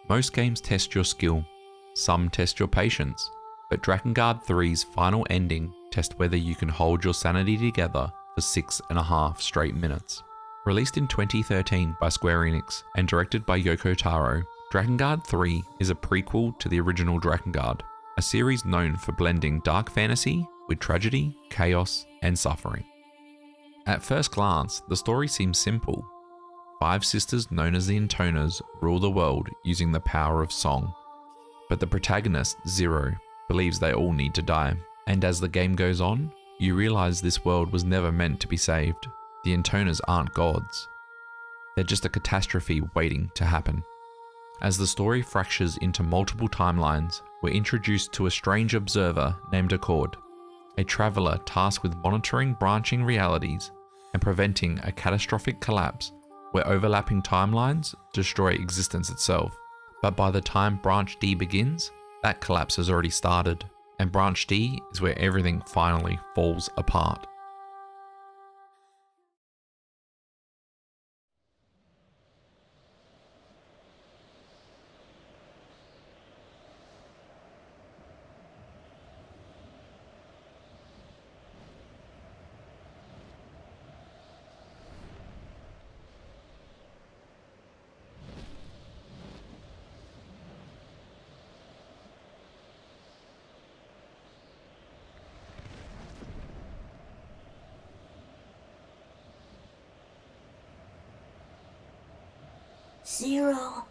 Most games test your skill, some test your patience, but Drakengard 3's final ending tests whether you can hold your sanity together for 6.5 straight minutes. Released in 2013 by Square Enix and directed by Yoko Taro, Drakengard 3 is a prequel to the original Drakengard, a series known for blending dark fantasy with tragedy, chaos, and suffering. At first glance, the story seems simple. 5 sisters known as the Intoners rule the world using the power of song. But the protagonist, Zero, believes they all need to die. And as the game goes on, you realize this world was never meant to be saved. The Intoners aren't gods. They're just a catastrophe waiting to happen. As the story fractures into multiple timelines, we're introduced to a strange observer named Accord, a traveler tasked with monitoring branching realities and preventing a catastrophic collapse where overlapping timelines destroy existence itself. But by the time Branch D begins, that collapse has already started, and Branch D is where everything finally falls apart. Zero.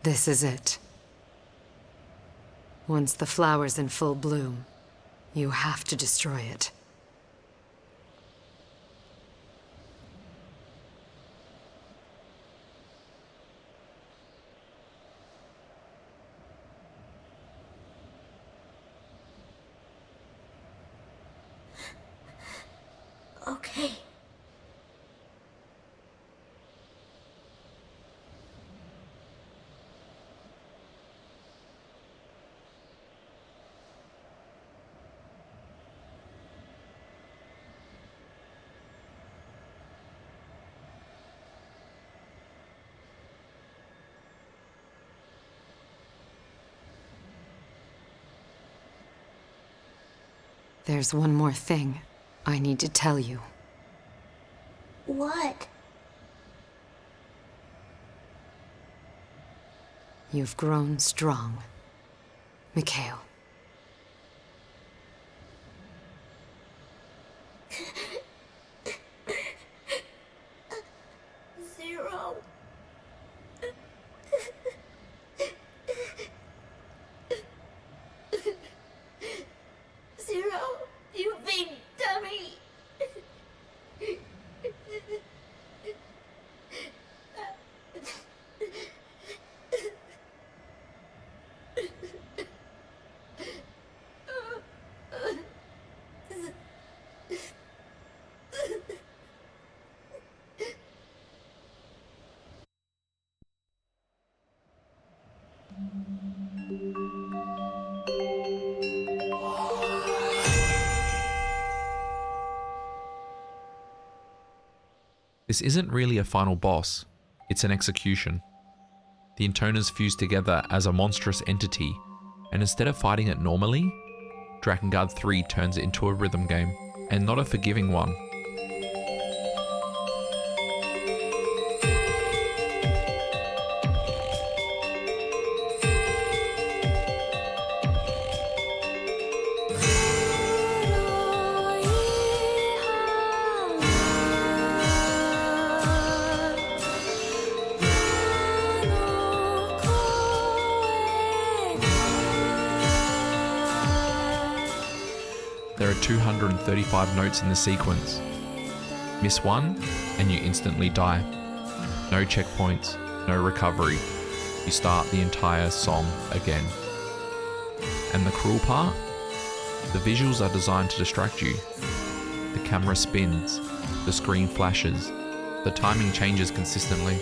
This is it. Once the flower's in full bloom, you have to destroy it. Okay. There's one more thing I need to tell you. What? You've grown strong, Mikhail. Zero. Zero, you big dummy. This isn't really a final boss, it's an execution. The Intoners fuse together as a monstrous entity, and instead of fighting it normally, Drakengard 3 turns it into a rhythm game, and not a forgiving one. There are 235 notes in the sequence. Miss one, and you instantly die. No checkpoints, no recovery. You start the entire song again. And the cruel part? The visuals are designed to distract you. The camera spins, the screen flashes, the timing changes consistently,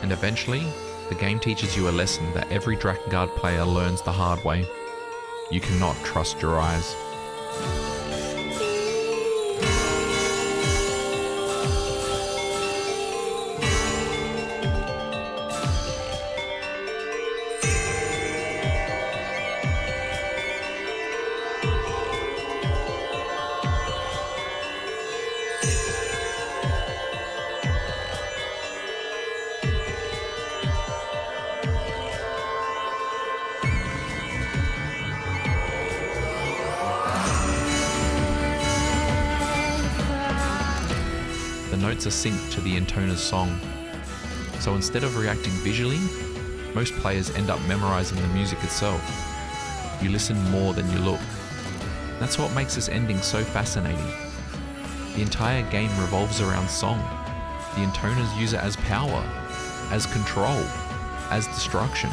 and eventually, the game teaches you a lesson that every Drakengard player learns the hard way. You cannot trust your eyes. The notes are synced to the intoner's song, so instead of reacting visually, most players end up memorizing the music itself. You listen more than you look. That's what makes this ending so fascinating. The entire game revolves around song. The intoners use it as power, as control, as destruction.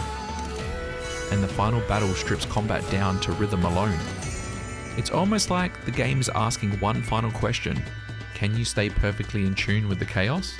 And the final battle strips combat down to rhythm alone. It's almost like the game is asking one final question: can you stay perfectly in tune with the chaos?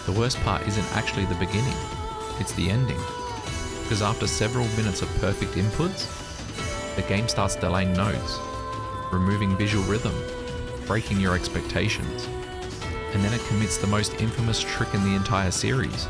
The worst part isn't actually the beginning, it's the ending. Because after several minutes of perfect inputs, the game starts delaying notes, removing visual rhythm, breaking your expectations, and then it commits the most infamous trick in the entire series.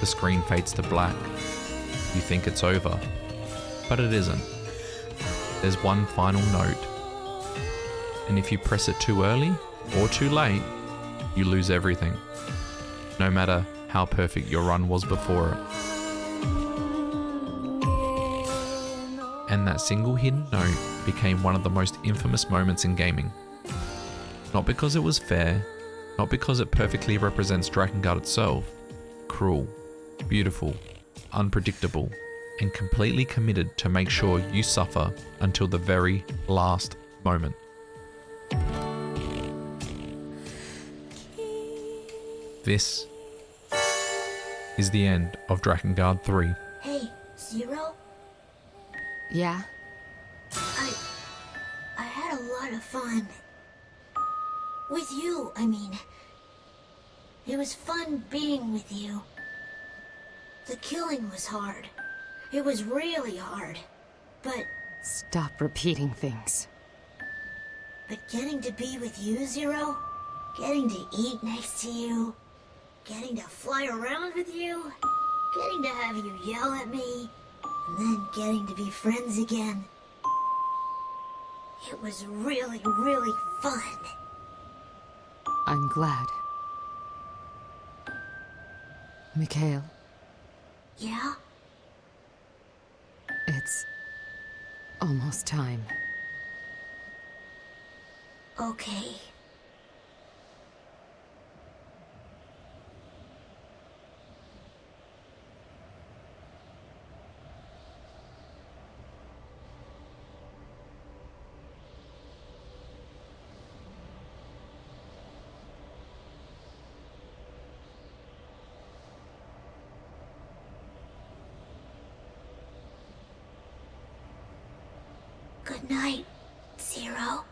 The screen fades to black. You think it's over, but it isn't. There's one final note, and if you press it too early or too late, you lose everything, no matter how perfect your run was before it. And that single hidden note became one of the most infamous moments in gaming. Not because it was fair, not because it perfectly represents Drakengard itself, cruel, beautiful, unpredictable, and completely committed to make sure you suffer until the very last moment. This is the end of Drakengard 3. Hey, Zero? Yeah? I had a lot of fun. With you, I mean. It was fun being with you. The killing was hard. It was really hard. But Stop repeating things. getting to be with you, Zero, getting to eat next to you, getting to fly around with you, getting to have you yell at me, and then getting to be friends again. It was really, really fun. I'm glad. Mikhail, Yeah? it's almost time. Okay. Good night, Zero.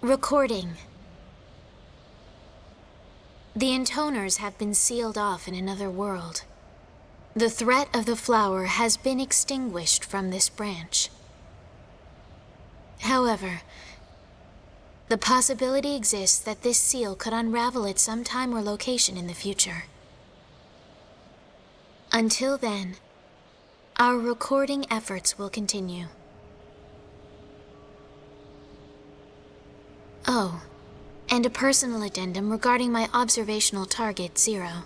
Recording. The intoners have been sealed off in another world. The threat of the flower has been extinguished from this branch. However, the possibility exists that this seal could unravel at some time or location in the future. Until then, our recording efforts will continue. Oh, and a personal addendum regarding my observational target, Zero.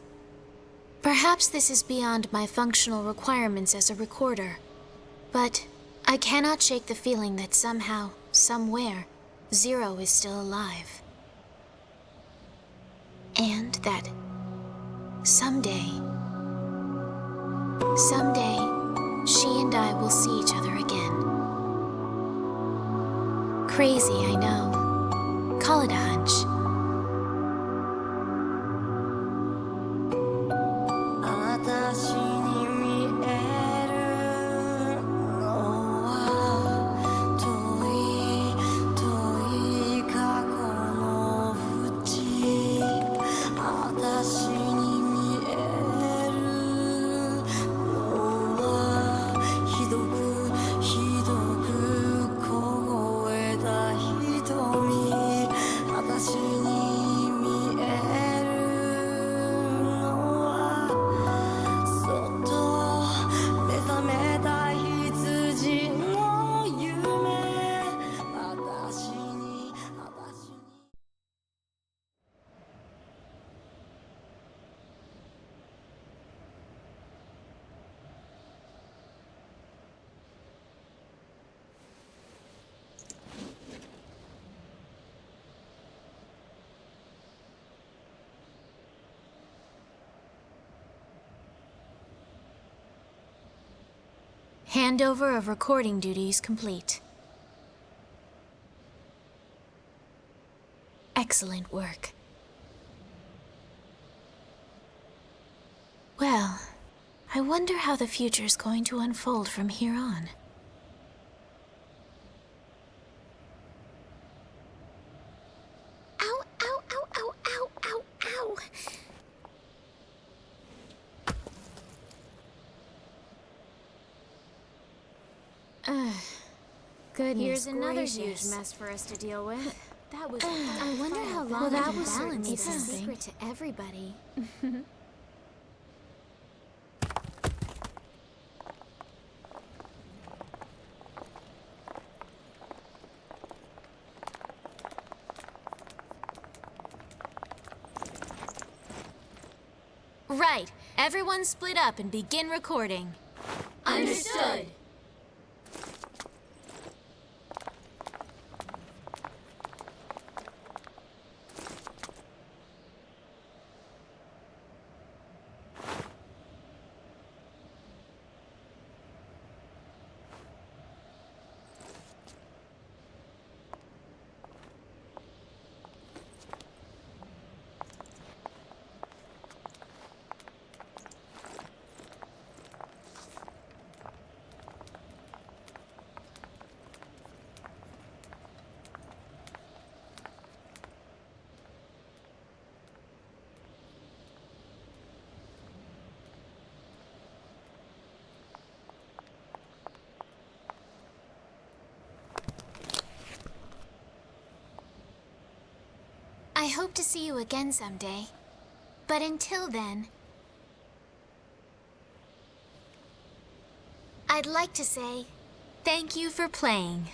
Perhaps this is beyond my functional requirements as a recorder, but I cannot shake the feeling that somehow, somewhere, Zero is still alive. And that someday, she and I will see each other again. Crazy, I know. Call it a hunch. 私に見えるのは遠い遠い過去の淵私に見えるのはひどくひどく凍えた瞳私 Handover of recording duties complete. Excellent work. Well, I wonder how the future's going to unfold from here on. Ow, ow, ow, ow, ow, ow, ow. Goodness Here's another gracious. huge mess for us to deal with. That was. I wonder how long Well, that I can was balance certainly this something. secret to everybody. Right. Everyone split up and begin recording. Understood. I hope to see you again someday. But until then, I'd like to say thank you for playing.